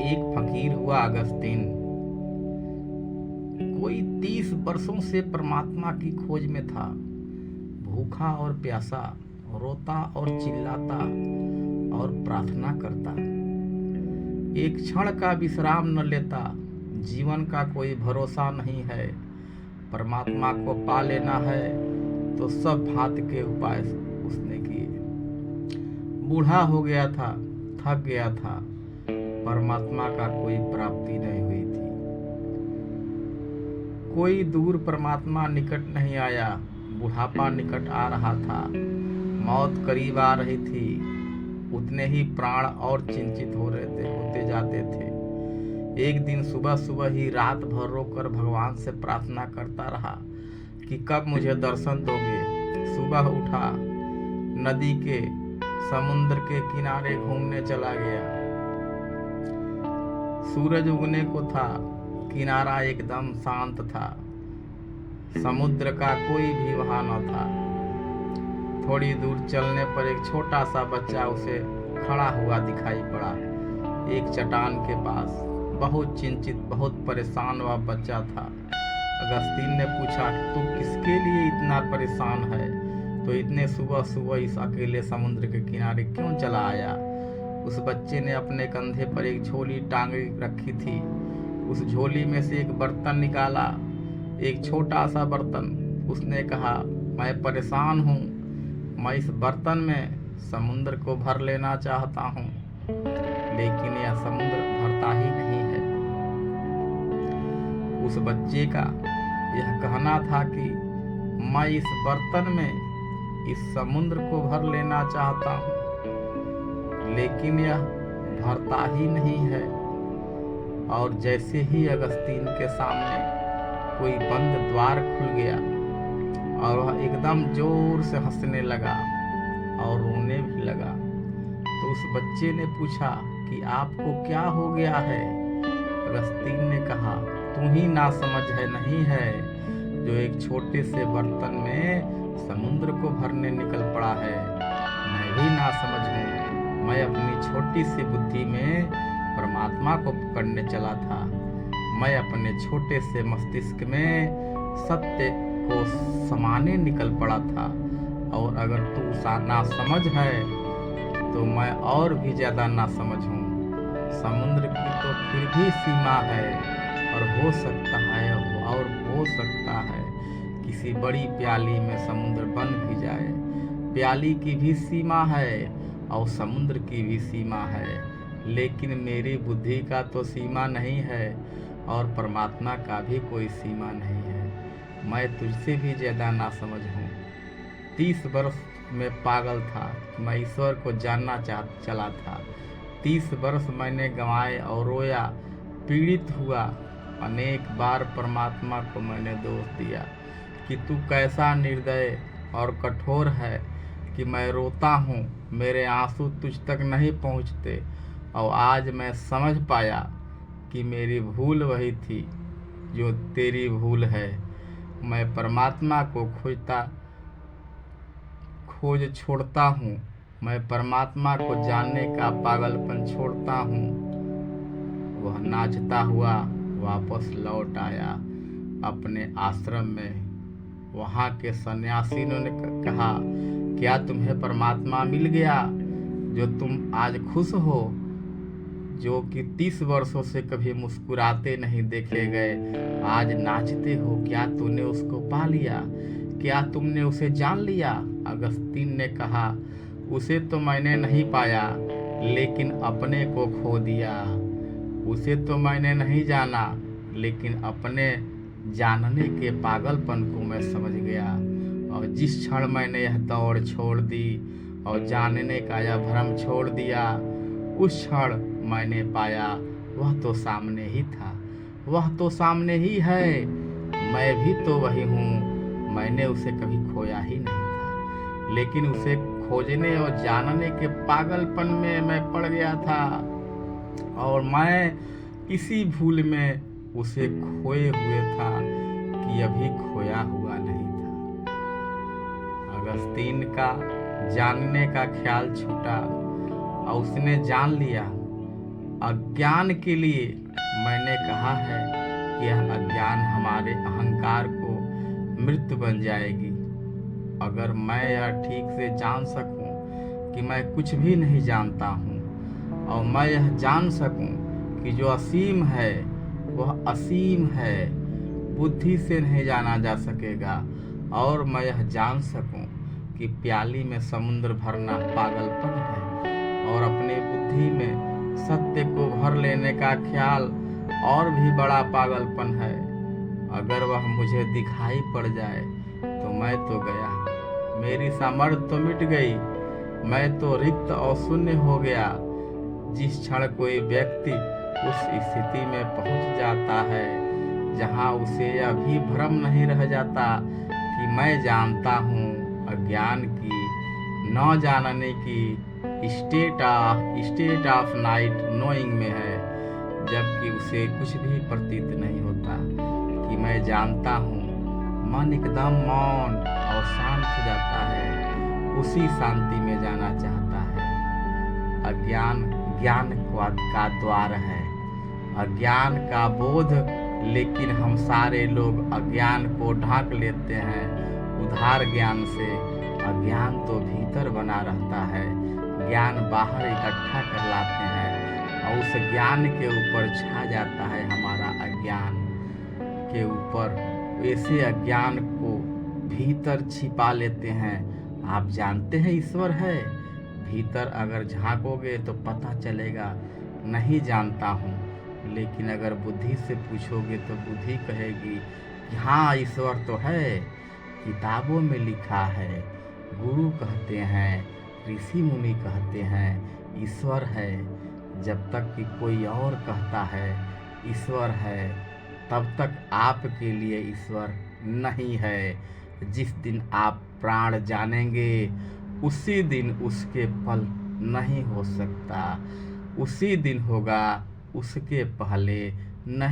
एक फकीर हुआ अगस्तीन। कोई 30 वर्षों से परमात्मा की खोज में था, भूखा और प्यासा, रोता और चिल्लाता और प्रार्थना करता। एक क्षण का विश्राम न लेता। जीवन का कोई भरोसा नहीं है। परमात्मा को पा लेना है तो सब भांति के उपाय उसने किए। बूढ़ा हो गया था, थक गया था, परमात्मा का कोई प्राप्ति नहीं हुई थी। कोई दूर परमात्मा निकट नहीं आया। बुढ़ापा निकट आ रहा था, मौत करीब आ रही थी। उतने ही प्राण और चिंतित होते जाते थे। एक दिन सुबह सुबह ही रात भर रोकर भगवान से प्रार्थना करता रहा कि कब मुझे दर्शन दोगे। सुबह उठा, नदी के समुद्र के किनारे घूमने चला गया। सूरज उगने को था, किनारा एकदम शांत था, समुद्र का कोई भी वहां न था। थोड़ी दूर चलने पर एक छोटा सा बच्चा उसे खड़ा हुआ दिखाई पड़ा एक चट्टान के पास। बहुत चिंतित, बहुत परेशान वह बच्चा था। अगस्तीन ने पूछा, तू किसके लिए इतना परेशान है? तो इतने सुबह सुबह इस अकेले समुद्र के किनारे क्यों चला आया? उस बच्चे ने अपने कंधे पर एक झोली टांगे रखी थी। उस झोली में से एक बर्तन निकाला, एक छोटा सा बर्तन। उसने कहा, मैं परेशान हूँ, मैं इस बर्तन में समुद्र को भर लेना चाहता हूँ, लेकिन यह समुद्र भरता ही नहीं है। उस बच्चे का यह कहना था कि मैं इस बर्तन में इस समुद्र को भर लेना चाहता हूँ, लेकिन यह भरता ही नहीं है। और जैसे ही अगस्तीन के सामने कोई बंद द्वार खुल गया और वह एकदम जोर से हंसने लगा और रोने भी लगा। तो उस बच्चे ने पूछा कि आपको क्या हो गया है? अगस्तीन ने कहा, तू ही ना समझ है नहीं है, जो एक छोटे से बर्तन में समुद्र को भरने निकल पड़ा है। मैं भी ना समझ हूँ। मैं अपनी छोटी सी बुद्धि में परमात्मा को पकड़ने चला था। मैं अपने छोटे से मस्तिष्क में सत्य को समाने निकल पड़ा था। और अगर तू ना समझ है तो मैं और भी ज्यादा ना समझ हूँ। समुद्र की तो फिर भी सीमा है, और हो सकता है किसी बड़ी प्याली में समुद्र बन भी जाए। प्याली की भी सीमा है और समुद्र की भी सीमा है, लेकिन मेरी बुद्धि का तो सीमा नहीं है और परमात्मा का भी कोई सीमा नहीं है। मैं तुझसे भी ज्यादा ना समझ हूँ। 30 वर्ष में पागल था, मैं ईश्वर को जानना चला था। 30 वर्ष मैंने गंवाए और रोया, पीड़ित हुआ। अनेक बार परमात्मा को मैंने दोष दिया कि तू कैसा निर्दय और कठोर है कि मैं रोता हूँ, मेरे आंसू तुझ तक नहीं पहुँचते। और आज मैं समझ पाया कि मेरी भूल वही थी जो तेरी भूल है। मैं परमात्मा को खोज छोड़ता हूँ। मैं परमात्मा को जानने का पागलपन छोड़ता हूँ। वह नाचता हुआ वापस लौट आया अपने आश्रम में। वहाँ के सन्यासियों ने कहा, क्या तुम्हें परमात्मा मिल गया जो तुम आज खुश हो, जो कि 30 वर्षों से कभी मुस्कुराते नहीं देखे गए, आज नाचते हो? क्या तूने उसको पा लिया? क्या तुमने उसे जान लिया? अगस्तीन ने कहा, उसे तो मैंने नहीं पाया, लेकिन अपने को खो दिया। उसे तो मैंने नहीं जाना, लेकिन अपने जानने के पागलपन को मैं समझ गया। और जिस क्षण मैंने यह दौड़ छोड़ दी और जानने का यह भ्रम छोड़ दिया, उस क्षण मैंने पाया वह तो सामने ही था, वह तो सामने ही है। मैं भी तो वही हूँ। मैंने उसे कभी खोया ही नहीं था, लेकिन उसे खोजने और जानने के पागलपन में मैं पड़ गया था, और मैं इसी भूल में उसे खोए हुए था कि अभी खोया हुआ नहीं था। अगस्तीन का जानने का ख्याल छूटा और उसने जान लिया अज्ञान के लिए मैंने कहा है कि यह अज्ञान हमारे अहंकार को मृत्यु बन जाएगी। अगर मैं यह ठीक से जान सकूं कि मैं कुछ भी नहीं जानता हूं और मैं यह जान सकूं कि जो असीम है वह असीम है, बुद्धि से नहीं जाना जा सकेगा, और मैं यह जान सकूं कि प्याली में समुद्र भरना पागलपन है और अपनी बुद्धि में सत्य को भर लेने का ख्याल और भी बड़ा पागलपन है। अगर वह मुझे दिखाई पड़ जाए तो मैं तो गया, मेरी सामर्थ्य तो मिट गई, मैं तो रिक्त और शून्य हो गया। जिस क्षण कोई व्यक्ति उस स्थिति में पहुंच जाता है जहां उसे यह भी भ्रम नहीं रह जाता कि मैं जानता हूं, अज्ञान की न जानने की स्टेट ऑफ नाइट नोइंग में है, जबकि उसे कुछ भी प्रतीत नहीं होता कि मैं जानता हूँ। मन एकदम मौन और शांत हो जाता है, उसी शांति में जाना चाहता है। अज्ञान ज्ञान का द्वार है, अज्ञान का बोध, लेकिन हम सारे लोग अज्ञान को ढांक लेते हैं उधार ज्ञान से। अज्ञान तो भीतर बना रहता है, ज्ञान बाहर इकट्ठा कर लाते हैं और उस ज्ञान के ऊपर छा जाता है हमारा अज्ञान के ऊपर। ऐसे अज्ञान को भीतर छिपा लेते हैं। आप जानते हैं ईश्वर है, भीतर अगर झांकोगे तो पता चलेगा नहीं जानता हूँ, लेकिन अगर बुद्धि से पूछोगे तो बुद्धि कहेगी कि हाँ ईश्वर तो है, किताबों में लिखा है, गुरु कहते हैं, ऋषि मुनि कहते हैं ईश्वर है। जब तक कि कोई और कहता है ईश्वर है, तब तक आपके लिए ईश्वर नहीं है। जिस दिन आप प्राण जानेंगे उसी दिन उसके फल नहीं हो सकता, उसी दिन होगा, उसके पहले नहीं।